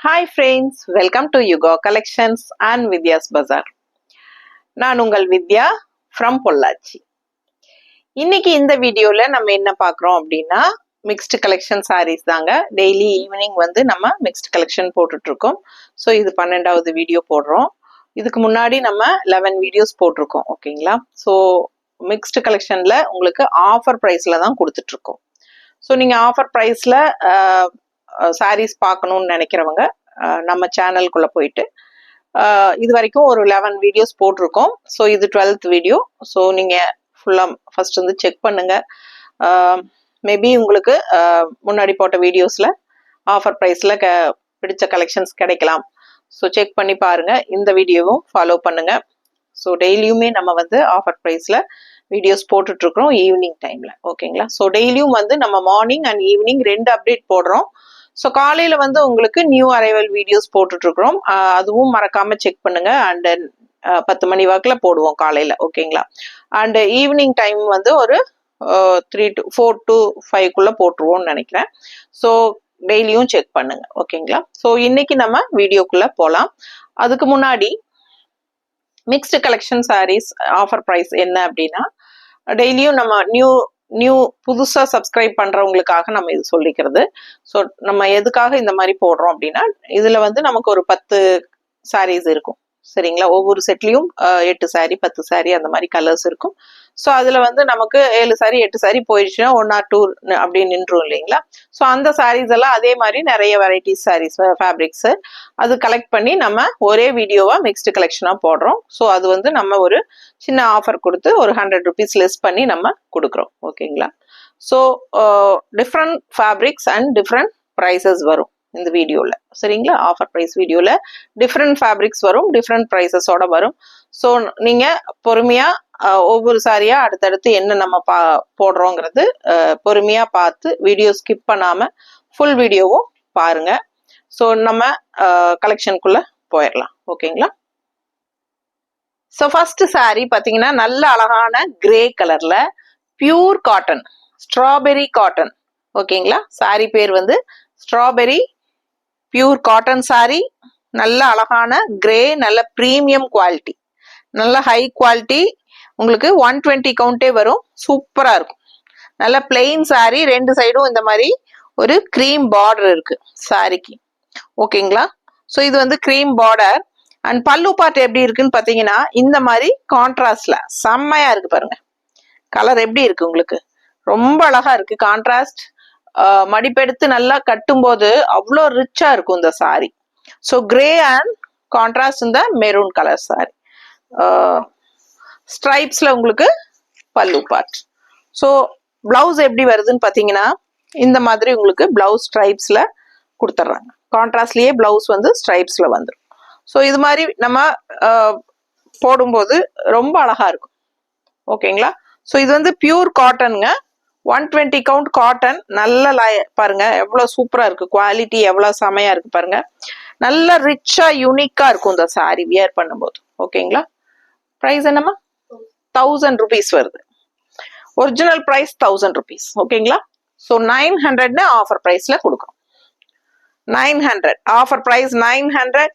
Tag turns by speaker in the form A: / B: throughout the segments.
A: Hi friends, welcome to Yuga Collections and Vidya's Bazaar. நான் உங்கள் வித்யா from Pollachi. இன்னைக்கு இந்த வீடியோல நம்ம என்ன பார்க்குறோம் அப்படின்னா மிக்ஸ்டு கலெக்ஷன் சாரீஸ் தாங்க. டெய்லி ஈவினிங் வந்து நம்ம மிக்ஸ்டு கலெக்ஷன் போட்டுட்டு இருக்கோம். ஸோ இது 12வது வீடியோ போடுறோம். இதுக்கு முன்னாடி நம்ம 11 வீடியோஸ் போட்டிருக்கோம். ஓகேங்களா? ஸோ மிக்ஸ்டு கலெக்ஷன்ல உங்களுக்கு ஆஃபர் ப்ரைஸ்ல தான் கொடுத்துட்டு இருக்கோம். ஸோ நீங்க ஆஃபர் ப்ரைஸ்ல சாரீஸ் பார்க்கணும்னு நினைக்கிறவங்க நம்ம சேனலுக்குள்ள போயிட்டு இது வரைக்கும் ஒரு 11 வீடியோஸ் போட்டிருக்கோம். ஸோ இது 12th வீடியோ. ஸோ நீங்க ஃபுல்லா ஃபர்ஸ்ட் வந்து செக் பண்ணுங்க. மேபி உங்களுக்கு முன்னாடி போட்ட வீடியோஸ்ல ஆஃபர் ப்ரைஸ்ல பிடிச்ச கலெக்ஷன்ஸ் கிடைக்கலாம். ஸோ செக் பண்ணி பாருங்க. இந்த வீடியோவும் ஃபாலோ பண்ணுங்க. ஸோ டெய்லியுமே நம்ம வந்து ஆஃபர் ப்ரைஸ்ல வீடியோஸ் போட்டுட்டு இருக்கிறோம் ஈவினிங் டைம்ல. ஓகேங்களா? ஸோ டெய்லியும் வந்து நம்ம மார்னிங் அண்ட் ஈவினிங் 2 அப்டேட் போடுறோம். ஸோ காலையில வந்து உங்களுக்கு நியூ அரைவல் வீடியோஸ் போட்டுட்டு இருக்கிறோம். அதுவும் மறக்காம செக் பண்ணுங்க. அண்ட் 10 மணி வாக்குல போடுவோம் காலையில. ஓகேங்களா? அண்ட் ஈவினிங் டைம் வந்து ஒரு 4 to 5 போட்டுருவோம்னு நினைக்கிறேன். ஸோ டெய்லியும் செக் பண்ணுங்க. ஓகேங்களா? ஸோ இன்னைக்கு நம்ம வீடியோக்குள்ள போலாம். அதுக்கு முன்னாடி mixed collection saris offer price என்ன அப்படின்னா, டெய்லியும் நம்ம நியூ புதுசா சப்ஸ்கிரைப் பண்றவங்களுக்காக நம்ம இது சொல்லிக்கிறது. ஸோ நம்ம எதுக்காக இந்த மாதிரி போடுறோம் அப்படின்னா, இதுல வந்து நமக்கு ஒரு 10 சாரீஸ் இருக்கும். சரிங்களா? ஒவ்வொரு செட்லயும் 8 சாரி 10 சாரி அந்த மாதிரி கலர்ஸ் இருக்கும். ஸோ அதுல வந்து நமக்கு 7 சாரி 8 சாரி போயிடுச்சுன்னா 1 or 2 அப்படின்னு நின்றும் இல்லைங்களா? ஸோ அந்த சாரீஸ் எல்லாம் அதே மாதிரி நிறைய வெரைட்டிஸ் சாரீஸ் ஃபேப்ரிக்ஸ் அது கலெக்ட் பண்ணி நம்ம ஒரே வீடியோவா மிக்ஸ்டு கலெக்ஷனா போடுறோம். ஸோ அது வந்து நம்ம ஒரு சின்ன ஆஃபர் கொடுத்து ஒரு 100 rupees லெஸ் பண்ணி நம்ம கொடுக்குறோம். ஓகேங்களா? So different fabrics and different prices வரும் இந்த வீடியோல. சரிங்களா? ஆஃபர் ப்ரைஸ் வீடியோல டிஃப்ரெண்ட் ஃபேப்ரிக்ஸ் வரும், டிஃப்ரெண்ட் ப்ரைஸஸோட வரும். ஸோ நீங்க பொறுமையா ஒவ்வொரு சாரியா அடுத்தடுத்து என்ன நம்ம போடுறோங்கிறது பொறுமையா பார்த்து வீடியோ ஸ்கிப் பண்ணாம ஃபுல் வீடியோவும் பாருங்க. ஸோ நம்ம கலெக்ஷனுக்குள்ள போயிடலாம். ஓகேங்களா? ஸோ ஃபர்ஸ்ட் சாரி பாத்தீங்கன்னா நல்ல அழகான கிரே கலர்ல பியூர் காட்டன், ஸ்ட்ராபெரி காட்டன். ஓகேங்களா? சாரி பேர் வந்து ஸ்ட்ராபெரி பியூர் காட்டன் சாரி. நல்ல அழகான கிரே, நல்ல பிரீமியம் குவாலிட்டி, நல்ல ஹை குவாலிட்டி. உங்களுக்கு 120 கவுண்டே வரும். சூப்பரா இருக்கும். நல்ல பிளெயின் சாரி. 2 சைடும் இந்த மாதிரி ஒரு கிரீம் பார்டர் இருக்கு சாரிக்கு. ஓகேங்களா? ஸோ இது வந்து கிரீம் பார்டர். அண்ட் பல்லு பார்ட் எப்படி இருக்குன்னு பாத்தீங்கன்னா இந்த மாதிரி கான்ட்ராஸ்ட்ல செம்மையா இருக்கு பாருங்க. கலர் எப்படி இருக்கு உங்களுக்கு? ரொம்ப அழகா இருக்கு. கான்ட்ராஸ்ட் மடிப்பெடுத்து நல்லா கட்டும் போது அவ்வளோ ரிச்சா இருக்கும் இந்த sorry. So grey and contrast இந்த மெரூன் கலர் சாரி. ஸ்ட்ரைப்ஸ்ல உங்களுக்கு பல்லு பார்ட். ஸோ பிளவுஸ் எப்படி வருதுன்னு பாத்தீங்கன்னா இந்த மாதிரி உங்களுக்கு பிளவுஸ் ஸ்ட்ரைப்ஸ்ல கொடுத்துட்றாங்க. கான்ட்ராஸ்ட்லயே பிளவுஸ் வந்து ஸ்ட்ரைப்ஸ்ல வந்துடும். ஸோ இது மாதிரி நம்ம போடும்போது ரொம்ப அழகா இருக்கும். ஓகேங்களா? ஸோ இது வந்து பியூர் காட்டனுங்க. 120 count cotton. நல்ல பாருங்க எவ்வளவு சூப்பரா இருக்கு. குவாலிட்டி எவ்வளவு செமையா இருக்கு பாருங்க. நல்ல ரிச்சா யூனிக்கா இருக்கும் இந்த சாரி வியர் பண்ணும்போது. ஓகேங்களா? பிரைஸ் என்னமா 1000 rupees வருது. Original price 1000 rupees. ஓகேங்களா? ஸோ 900 ஆஃபர் பிரைஸ்ல கொடுக்குறோம். 900 ஆஃபர் பிரைஸ் 900.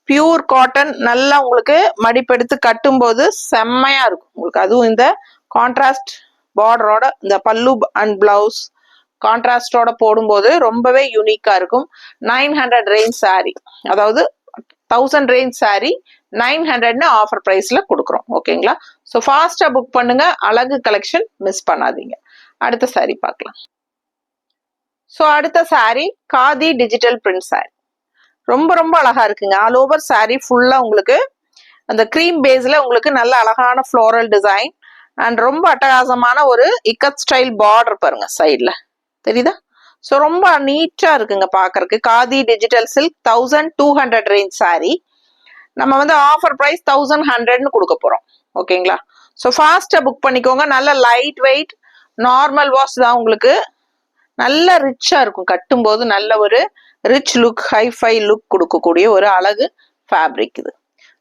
A: Pure cotton. நல்லா உங்களுக்கு மடிப்பெடுத்து கட்டும் போது செம்மையா இருக்கும் உங்களுக்கு. அதுவும் இந்த கான்ட்ராஸ்ட் பார்டரோட இந்த பல்லு அண்ட் பிளவுஸ் கான்ட்ராஸ்டோட போடும்போது ரொம்பவே யூனிக்கா இருக்கும். 900 ரேஞ்ச் சாரி, அதாவது 1000 ரேஞ்ச் சாரி 900 ஆஃபர் பிரைஸ்ல கொடுக்குறோம். ஓகேங்களா? ஸோ ஃபாஸ்டா புக் பண்ணுங்க. அழகு கலெக்ஷன் மிஸ் பண்ணாதீங்க. அடுத்த சாரி பார்க்கலாம். ஸோ அடுத்த sorry khadi digital print sorry. ரொம்ப ரொம்ப அழகா இருக்குங்க. ஆல் ஓவர் சாரி ஃபுல்லா உங்களுக்கு அந்த கிரீம் பேஸ்ல உங்களுக்கு நல்ல அழகான ஃப்ளோரல் டிசைன் அண்ட் ரொம்ப அட்டகாசமான ஒரு இக்கத் ஸ்டைல் பார்டர் பாருங்க சைட்ல தெரியுதா? ஸோ ரொம்ப நீட்டா இருக்குங்க பாக்குறதுக்கு. Khadi digital silk 1200 range sari. நம்ம வந்து ஆஃபர் பிரைஸ் 1100 கொடுக்க போறோம். ஓகேங்களா? ஸோ ஃபாஸ்டா புக் பண்ணிக்கோங்க. நல்ல லைட் வெயிட் நார்மல் வாஷ் தான். உங்களுக்கு நல்ல ரிச்சா இருக்கும். கட்டும் போது நல்ல ஒரு ரிச் லுக், ஹைஃபை லுக் கொடுக்கக்கூடிய ஒரு அழகு ஃபேப்ரிக் இது.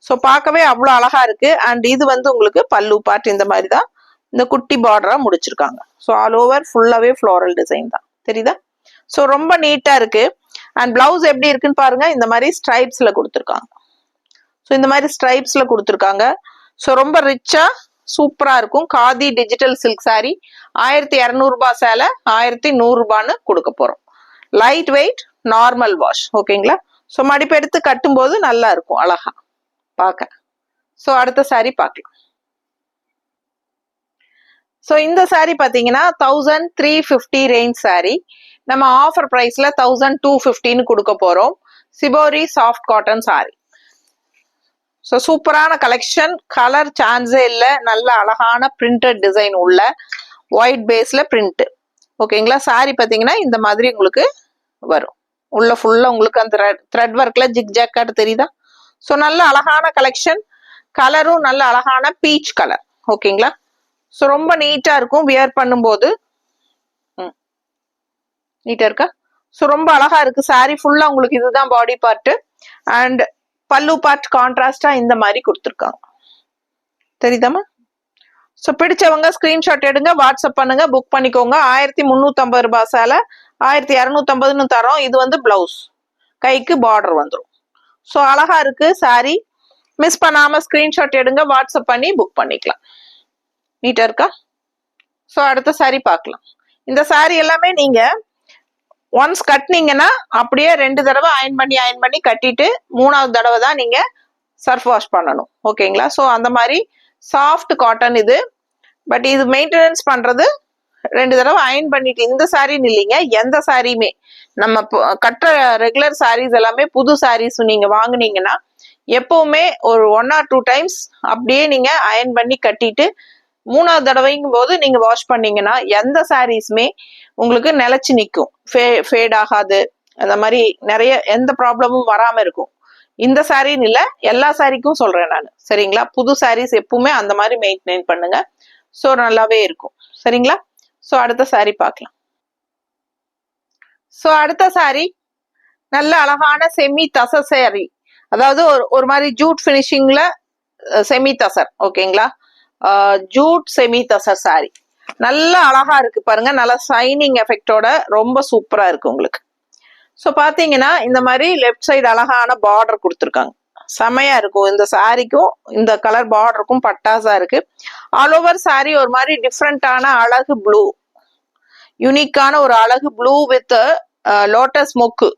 A: ஸோ பார்க்கவே அவ்வளோ அழகா இருக்கு. அண்ட் இது வந்து உங்களுக்கு பல்லு பார்ட் இந்த மாதிரி தான் இந்த குட்டி பார்டரா முடிச்சிருக்காங்க. ஸோ ஆல் ஓவர் ஃபுல்லாவே ஃப்ளோரல் டிசைன் தான் தெரியுதா? ஸோ ரொம்ப நீட்டா இருக்கு. அண்ட் பிளவுஸ் எப்படி இருக்குன்னு பாருங்க, இந்த மாதிரி ஸ்ட்ரைப்ஸ்ல கொடுத்துருக்காங்க. ஸோ இந்த மாதிரி ஸ்ட்ரைப்ஸ்ல கொடுத்துருக்காங்க. ஸோ ரொம்ப ரிச்சா சூப்பரா இருக்கும். காதி டிஜிட்டல் சில்க் சாரி 1200 ரூபாய் சேலை 1100 ரூபான்னு கொடுக்க போறோம். Light weight, normal wash. ஓகேங்களா? ஸோ மடிப்பு எடுத்து கட்டும் போது நல்லா இருக்கும், அழகா பார்க்க. ஸோ அடுத்த சாரி பார்க்கலாம். ஸோ இந்த சாரி பார்த்தீங்கன்னா 1350 ரேஞ்ச் சாரி. நம்ம ஆஃபர் பிரைஸ்ல 1250ன்னு கொடுக்க போறோம். Shibori soft cotton sorry. So சூப்பரான கலெக்ஷன், கலர் சான்ஸே இல்லை. நல்ல அழகான பிரிண்டட் டிசைன் உள்ள ஒயிட் பேஸ்ல பிரிண்ட். ஓகேங்களா? சாரி பார்த்தீங்கன்னா இந்த மாதிரி உங்களுக்கு வரும். உள்ள ஃபுல்லா உங்களுக்கு அந்த த்ரெட் ஒர்க்ல ஜிக் ஜாக்காட்டு தெரியுதா? ஸோ நல்ல அழகான கலெக்ஷன். கலரும் நல்ல அழகான பீச் கலர். ஓகேங்களா? ஸோ ரொம்ப நீட்டா இருக்கும் வியர் பண்ணும்போது. நீட்டா இருக்கா? ஸோ ரொம்ப அழகா இருக்கு. சாரி ஃபுல்லா உங்களுக்கு இதுதான் பாடி பார்ட். அண்ட் பல்லு பார்ட் கான்ட்ராஸ்டா இந்த மாதிரி கொடுத்துருக்காங்க. தெரியுதாமா? ஸோ பிடிச்சவங்க ஸ்கிரீன்ஷாட் எடுங்க, வாட்ஸ்அப் பண்ணுங்க, புக் பண்ணிக்கோங்க. 1350 ரூபாய் சேலை 1250ன்னு தரோம். இது வந்து பிளவுஸ், கைக்கு பார்டர் வந்துடும். ஸோ அழகா இருக்கு சாரி. மிஸ் பண்ணாம ஸ்கிரீன்ஷாட் எடுங்க, வாட்ஸ்அப் பண்ணி புக் பண்ணிக்கலாம். நீட்டா இருக்கா? ஸோ அடுத்த சாரி பார்க்கலாம். இந்த சாரி எல்லாமே நீங்க ஒன்ஸ் கட்டினீங்கன்னா அப்படியே 2 தடவை அயன் பண்ணி கட்டிட்டு 3வது தடவை தான் நீங்க சர்ஃப் வாஷ் பண்ணணும். ஓகேங்களா? ஸோ அந்த மாதிரி சாஃப்ட் காட்டன் இது. பட் இது மெயின்டெனன்ஸ் பண்றது 2 தடவை அயன் பண்ணிட்டு, இந்த சாரின்னு இல்லைங்க, எந்த சாரியுமே நம்ம கட்டுற ரெகுலர் சாரீஸ் எல்லாமே புது சாரீஸ் நீங்க வாங்குனீங்கன்னா எப்பவுமே ஒரு 1 or 2 டைம்ஸ் அப்படியே நீங்க அயன் பண்ணி கட்டிட்டு 3வது தடவைங்கும் போது நீங்க வாஷ் பண்ணீங்கன்னா எந்த சாரீஸுமே உங்களுக்கு நிலைச்சு நிற்கும், ஃபேட் ஆகாது. அந்த மாதிரி நிறைய எந்த ப்ராப்ளமும் வராம இருக்கும். இந்த சாரின்னு இல்லை, எல்லா சாரிக்கும் சொல்றேன் நான். சரிங்களா? புது சாரீஸ் எப்பவுமே அந்த மாதிரி மெயின்டைன் பண்ணுங்க. ஸோ நல்லாவே இருக்கும். சரிங்களா? ஸோ அடுத்த சாரி பார்க்கலாம். ஸோ அடுத்த சாரி நல்ல அழகான செமி தசர் சாரி. அதாவது ஒரு மாதிரி ஜூட் பினிஷிங்ல செமி தசர். ஓகேங்களா? ஜூட் செமி தசர் சாரி நல்ல அழகா இருக்கு பாருங்க. நல்ல ஷைனிங் எஃபெக்டோட ரொம்ப சூப்பரா இருக்கு உங்களுக்கு. ஸோ பாத்தீங்கன்னா இந்த மாதிரி லெஃப்ட் சைடு அழகான பார்டர் கொடுத்துருக்காங்க. செமையா இருக்கும். இந்த சாரிக்கும் இந்த கலர் பார்டருக்கும் பட்டாசா இருக்கு. ஆல் ஓவர் சாரி ஒரு மாதிரி டிஃப்ரெண்டான அழகு ப்ளூ, யூனிக்கான ஒரு அழகு ப்ளூ வித் லோட்டஸ் மொக்கு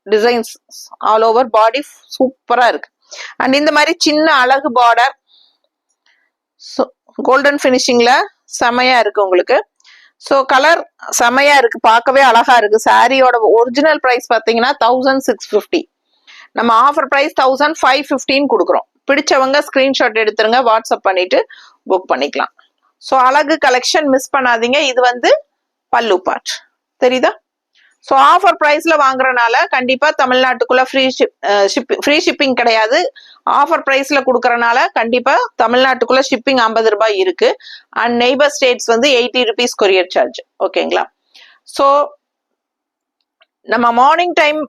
A: டிசைன்ஸ் ஆல் ஓவர் பாடி சூப்பரா இருக்கு. அண்ட் இந்த மாதிரி சின்ன அழகு பார்டர் கோல்டன் பினிஷிங்ல செமையா இருக்கு உங்களுக்கு. ஸோ கலர் செமையா இருக்கு, பார்க்கவே அழகா இருக்கு. சாரியோட ஒரிஜினல் பிரைஸ் பாத்தீங்கன்னா 1650. நம்ம ஆஃபர் பிரைஸ் 1515 கொடுக்குறோம். பிடிச்சவங்க ஸ்கிரீன்ஷாட் எடுத்துருங்க, வாட்ஸ்அப் பண்ணிட்டு புக் பண்ணிக்கலாம். ஸோ அழகு கலெக்ஷன் மிஸ் பண்ணாதீங்க. இது வந்து பல்லு பார்ட் தெரியுதா? ஸோ ஆஃபர் ப்ரைஸ்ல வாங்குறனால கண்டிப்பா தமிழ்நாட்டுக்குள்ள ஃப்ரீ ஷிப்பிங் கிடையாது. ஆஃபர் ப்ரைஸ்ல கொடுக்கறனால கண்டிப்பா தமிழ்நாட்டுக்குள்ள ஷிப்பிங் 50 ரூபாய் இருக்கு. அண்ட் நெய்பர் ஸ்டேட்ஸ் வந்து 80 rupees கொரியர் சார்ஜ். ஓகேங்களா? ஸோ நம்ம மார்னிங் டைம்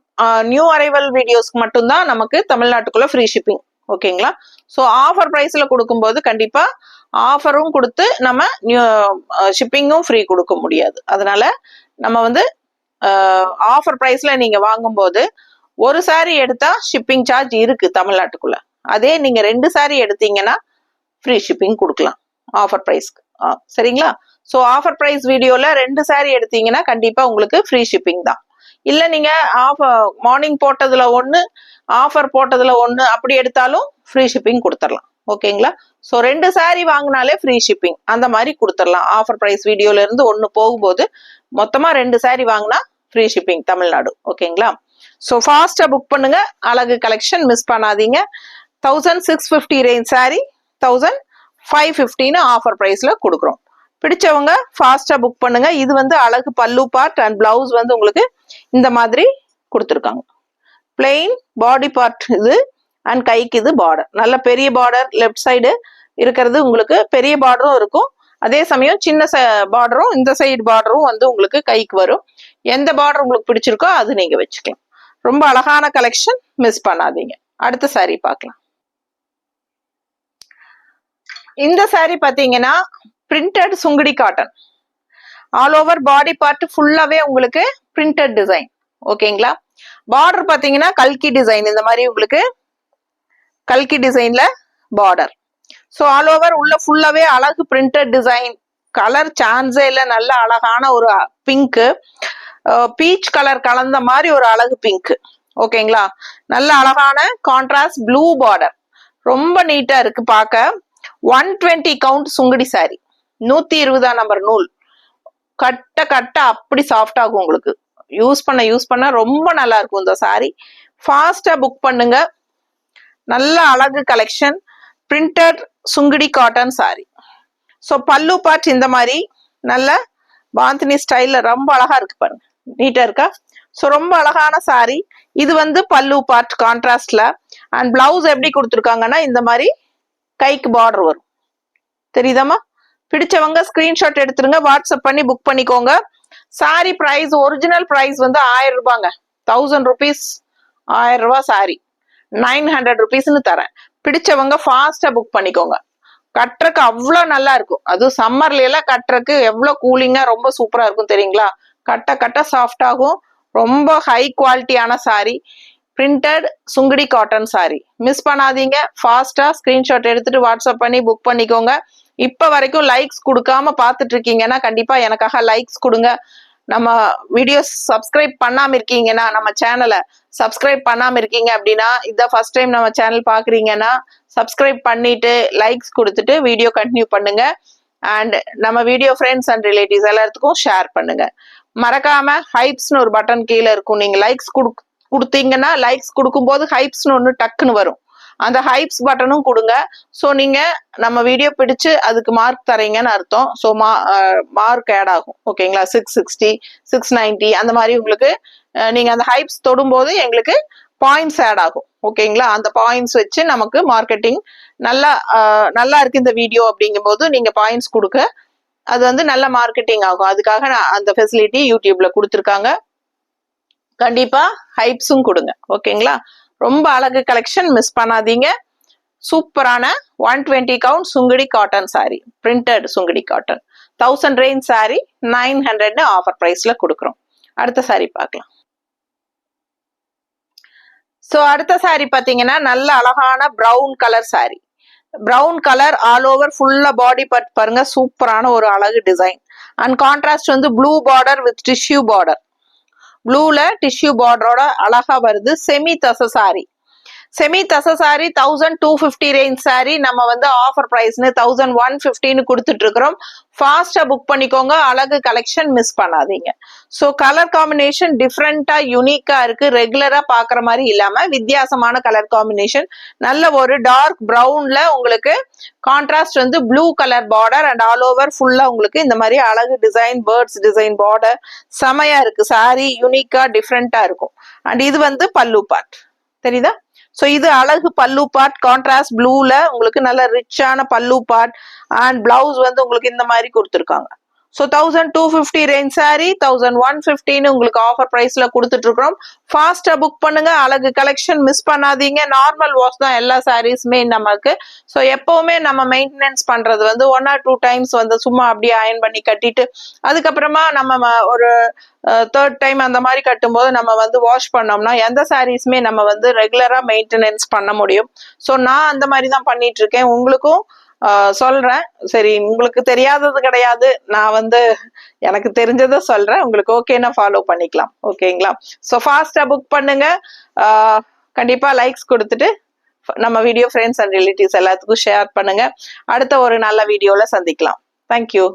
A: நியூ அரைவல் வீடியோஸ்க்கு மட்டும்தான் நமக்கு தமிழ்நாட்டுக்குள்ள ஃப்ரீ ஷிப்பிங். ஓகேங்களா? ஸோ ஆஃபர் ப்ரைஸ்ல கொடுக்கும்போது கண்டிப்பா ஆஃபரும் கொடுத்து நம்ம நியூ ஷிப்பிங்கும் ஃப்ரீ கொடுக்க முடியாது. அதனால நம்ம வந்து ஆஃபர் பிரைஸ்ல நீங்க வாங்கும்போது ஒரு சாரி எடுத்தா ஷிப்பிங் சார்ஜ் இருக்கு தமிழ்நாட்டுக்குள்ள. அதே நீங்க 2 சாரி எடுத்தீங்கன்னா ஃப்ரீ ஷிப்பிங் கொடுக்கலாம் ஆஃபர் பிரைஸ்க்கு. சரிங்களா? ஸோ ஆஃபர் பிரைஸ் வீடியோல 2 சாரி எடுத்தீங்கன்னா கண்டிப்பா உங்களுக்கு ஃப்ரீ ஷிப்பிங் தான். இல்ல நீங்க மார்னிங் போட்டதுல 1 ஆஃபர் போட்டதுல 1 அப்படி எடுத்தாலும் ஃப்ரீ ஷிப்பிங் கொடுத்துடலாம். ஓகேங்களா? ஸோ 2 சாரி வாங்கினாலே ஃப்ரீ ஷிப்பிங் அந்த மாதிரி கொடுத்துடலாம். ஆஃபர் பிரைஸ் வீடியோல இருந்து 1 போகும்போது மொத்தமா 2 சாரி வாங்கினா ஃப்ரீ ஷிப்பிங் தமிழ்நாடு. ஓகேங்களா? ஸோ ஃபாஸ்டா புக் பண்ணுங்க. அழகு கலெக்ஷன் மிஸ் பண்ணாதீங்க. 1650 ரேஞ்ச் சாரி 1515 ஆஃபர் பிரைஸ்ல கொடுக்குறோம். பிடிச்சவங்க ஃபாஸ்டா புக் பண்ணுங்க. இது வந்து அழகு பல்லு பார்ட் அண்ட் பிளவுஸ் வந்து உங்களுக்கு இந்த மாதிரி கொடுத்துருக்காங்க. பிளெயின் பாடி பார்ட் இது அண்ட் கைக்கு இது பார்டர். நல்ல பெரிய பார்டர் லெஃப்ட் சைடு இருக்கிறது உங்களுக்கு பெரிய பார்டரும் இருக்கும். அதே சமயம் சின்ன பார்டரும் இந்த சைடு பார்டரும் வந்து உங்களுக்கு கைக்கு வரும். எந்த பார்டர் உங்களுக்கு பிடிச்சிருக்கோ அது நீங்க வச்சுக்கலாம். ரொம்ப அழகான கலெக்ஷன் மிஸ் பண்ணாதீங்க. அடுத்த சாரி பார்க்கலாம். இந்த சாரி பாத்தீங்கன்னா printed Sungudi cotton. All over body part ஃபுல்லாவே உங்களுக்கு பிரிண்டட் டிசைன். ஓகேங்களா? பார்டர் பாத்தீங்கன்னா கல்கி டிசைன், இந்த மாதிரி உங்களுக்கு கல்கி டிசைன்ல பார்டர். ஸோ ஆல் ஓவர் உள்ள ஃபுல்லாவே அழகு பிரிண்டட் டிசைன், கலர் சான்ஸே இல்லை, நல்ல அழகான ஒரு பிங்க், பீச் கலர் கலந்த மாதிரி ஒரு அழகு பிங்க். ஓகேங்களா, நல்ல அழகான கான்ட்ராஸ்ட் ப்ளூ பார்டர், ரொம்ப நீட்டா இருக்கு பார்க்க. 120 கவுண்ட் சுங்குடி சாரி, 120 நம்பர் நூல், கட்ட கட்ட அப்படி சாஃப்ட் ஆகும் உங்களுக்கு. யூஸ் பண்ண ரொம்ப நல்லா இருக்கும் இந்த சாரி. ஃபாஸ்டா புக் பண்ணுங்க. நல்ல அழகு collection, printed Sungudi cotton sorry. So பல்லு பார்ட் இந்த மாதிரி நல்ல பாந்தினி ஸ்டைல்ல ரொம்ப அழகா இருக்கு பாருங்க, நீட்டா இருக்கா. ஸோ ரொம்ப அழகான சாரி. இது வந்து பல்லு பார்ட் கான்ட்ராஸ்ட்ல. அண்ட் பிளவுஸ் எப்படி கொடுத்துருக்காங்கன்னா இந்த மாதிரி கைக்கு பார்டர் வரும், தெரியுதாமா. பிடிச்சவங்க ஸ்கிரீன்ஷாட் எடுத்துருங்க, வாட்ஸ்அப் பண்ணி புக் பண்ணிக்கோங்க. சாரி பிரைஸ், ஒரிஜினல் பிரைஸ் வந்து 1000 ரூபாங்க, 1000 rupees, 1000 ரூபாய் சாரி 900 rupeesன்னு தரேன். பிடிச்சவங்க ஃபாஸ்டா புக் பண்ணிக்கோங்க. கட்டுறக்கு அவ்வளோ நல்லா இருக்கும், அதுவும் சம்மர்ல எல்லாம் கட்டுறக்கு எவ்வளவு கூலிங்கா ரொம்ப சூப்பரா இருக்கும் தெரியுங்களா. கட்ட கட்ட சாஃப்ட் ஆகும், ரொம்ப ஹை குவாலிட்டியான sorry, printed Sungudi cotton sorry. Miss பண்ணாதீங்க, ஃபாஸ்டா ஸ்கிரீன்ஷாட் எடுத்துட்டு வாட்ஸ்அப் பண்ணி புக் பண்ணிக்கோங்க. இப்ப வரைக்கும் லைக்ஸ் கொடுக்காம பாத்துட்டு இருக்கீங்கன்னா கண்டிப்பா எனக்காக லைக்ஸ் கொடுங்க. நம்ம வீடியோஸ் சப்ஸ்கிரைப் பண்ணாம இருக்கீங்கன்னா, நம்ம சேனலை சப்ஸ்கிரைப் பண்ணாம இருக்கீங்க அப்படின்னா, இதான் ஃபர்ஸ்ட் டைம் நம்ம சேனல் பாக்குறீங்கன்னா சப்ஸ்கிரைப் பண்ணிட்டு லைக்ஸ் கொடுத்துட்டு வீடியோ கண்டினியூ பண்ணுங்க. அண்ட் நம்ம வீடியோ ஃப்ரெண்ட்ஸ் அண்ட் ரிலேட்டிவ்ஸ் எல்லாத்துக்கும் ஷேர் பண்ணுங்க. மறக்காம ஹைப்ஸ்னு ஒரு பட்டன் கீழே இருக்கும், நீங்க லைக்ஸ் கொடுத்தீங்கன்னா, லைக்ஸ் கொடுக்கும்போது ஹைப்ஸ்னு ஒன்று டக்குன்னு வரும், அந்த ஹைப்ஸ் பட்டனும் கொடுங்க. ஸோ நீங்க நம்ம வீடியோ பிடிச்சு அதுக்கு மார்க் தரீங்கன்னு அர்த்தம். ஸோ மார்க் ஆட் ஆகும். ஓகேங்களா, 660, 690 அந்த மாதிரி உங்களுக்கு நீங்க அந்த ஹைப்ஸ் தொடும்போது எங்களுக்கு பாயிண்ட்ஸ் ஆட் ஆகும். ஓகேங்களா, அந்த பாயிண்ட்ஸ் வச்சு நமக்கு மார்க்கெட்டிங் நல்லா இருக்கு இந்த வீடியோ அப்படிங்கும் போது நீங்க பாயிண்ட்ஸ் கொடுக்க அது வந்து நல்ல மார்க்கெட்டிங் ஆகும். அதுக்காக அந்த ஃபெசிலிட்டி யூடியூப்ல கொடுத்துருக்காங்க. கண்டிப்பா ஹைப்ஸும் கொடுங்க. ஓகேங்களா, ரொம்ப அழகு கலெக்ஷன், மிஸ் பண்ணாதீங்க. சூப்பரான 120 count Sungudi cotton sorry, printed Sungudi cotton, 1000 range sorry 900 offer பிரைஸ்ல கொடுக்குறோம். அடுத்த சாரி பார்க்கலாம். ஸோ அடுத்த சாரி பாத்தீங்கன்னா நல்ல அழகான brown colour sari, brown colour all over ஃபுல்லா பாடி பார்ட் பாருங்க, சூப்பரான ஒரு அழகு டிசைன். அண்ட் கான்ட்ராஸ்ட் வந்து blue border with tissue border, ப்ளூல டிஷ்யூ பார்டரோட அழகா வருது. செமி தச சாரி, செமி தச சாரி 1250 ரேஞ்ச் சாரி நம்ம வந்து ஆஃபர் பிரைஸ்னு 1150 கொடுத்துட்டு இருக்கிறோம். ஃபாஸ்டா புக் பண்ணிக்கோங்க. அழகு கலெக்ஷன், மிஸ் பண்ணாதீங்க. ஸோ கலர் காம்பினேஷன் டிஃப்ரெண்டா யூனிக்கா இருக்கு, ரெகுலரா பாக்குற மாதிரி இல்லாம வித்தியாசமான கலர் காம்பினேஷன். நல்ல ஒரு டார்க் பிரவுன்ல உங்களுக்கு கான்ட்ராஸ்ட் வந்து blue colour border and all over ஃபுல்லா உங்களுக்கு இந்த மாதிரி அழகு டிசைன், பேர்ட்ஸ் டிசைன் பார்டர், செமையா இருக்கு சாரி, யூனிக்கா டிஃப்ரெண்டா இருக்கும். அண்ட் இது வந்து பல்லு பார்ட், தெரியுதா. ஸோ இது அழகு பல்லு பார்ட், கான்ட்ராஸ்ட் ப்ளூல உங்களுக்கு நல்ல ரிச்சான பல்லு பார்ட். அண்ட் பிளவுஸ் வந்து உங்களுக்கு இந்த மாதிரி கொடுத்துருக்காங்க. ஸோ 1250 ரேஞ்ச் சாரி 1150 உங்களுக்கு ஆஃபர் பிரைஸ்ல கொடுத்துட்டு இருக்கிறோம். ஃபாஸ்டா புக் பண்ணுங்க. அழகு கலெக்ஷன், மிஸ் பண்ணாதீங்க. நார்மல் வாஷ் தான் எல்லா சாரீஸுமே நமக்கு. ஸோ எப்பவுமே நம்ம மெயின்டெனன்ஸ் பண்றது வந்து 1 or 2 times வந்து சும்மா அப்படியே அயன் பண்ணி கட்டிட்டு அதுக்கப்புறமா நம்ம ஒரு 3rd டைம் அந்த மாதிரி கட்டும்போது நம்ம வந்து வாஷ் பண்ணோம்னா எந்த சாரீஸுமே நம்ம வந்து ரெகுலரா மெயின்டெனன்ஸ் பண்ண முடியும். ஸோ நான் அந்த மாதிரி தான் பண்ணிட்டு இருக்கேன், உங்களுக்கும் சொல்றேன். சரி, உங்களுக்கு தெரியாதது கிடையாது, நான் வந்து எனக்கு தெரிஞ்சதை சொல்றேன், உங்களுக்கு ஓகேன்னா ஃபாலோ பண்ணிக்கலாம். ஓகேங்களா, ஸோ ஃபாஸ்டா புக் பண்ணுங்க. கண்டிப்பா லைக்ஸ் கொடுத்துட்டு நம்ம வீடியோ ஃப்ரெண்ட்ஸ் அண்ட் ரிலேட்டிவ்ஸ் எல்லாத்துக்கும் ஷேர் பண்ணுங்க. அடுத்த ஒரு நல்ல வீடியோல சந்திக்கலாம். தேங்க்யூ.